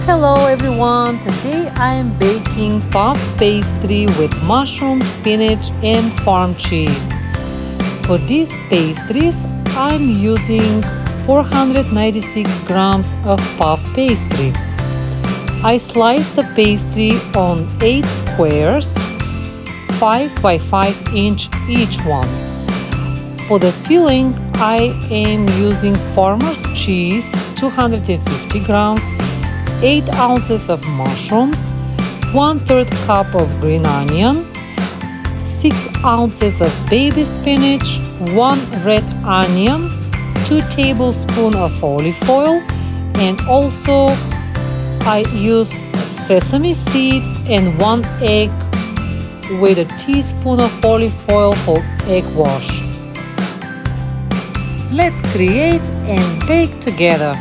Hello everyone, today I am baking puff pastry with mushroom, spinach and farm cheese. For these pastries, I'm using 496 grams of puff pastry. I sliced the pastry on 8 squares, 5 by 5 inch each one. For the filling, I am using farmer's cheese, 250 grams, 8 ounces of mushrooms, 1/3 cup of green onion, 6 ounces of baby spinach, 1 red onion, 2 tablespoons of olive oil, and also I use sesame seeds and 1 egg with a teaspoon of olive oil for egg wash. Let's create and bake together.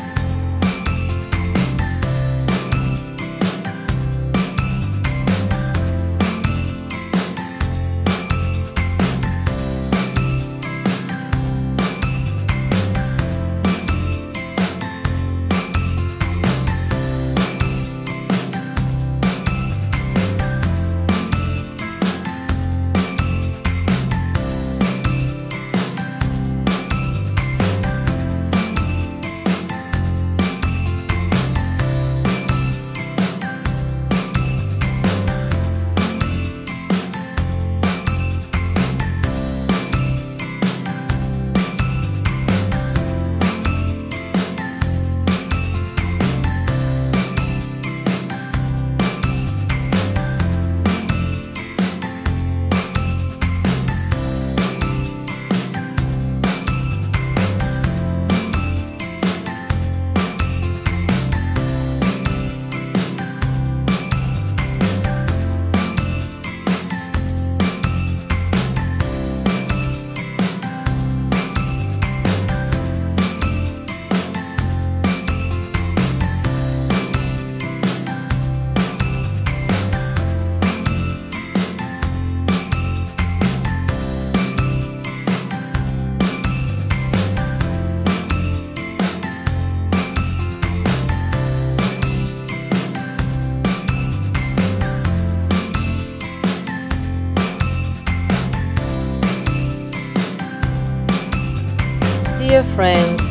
Dear friends,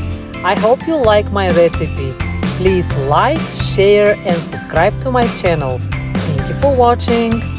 I hope you like my recipe. Please like, share and subscribe to my channel. Thank you for watching.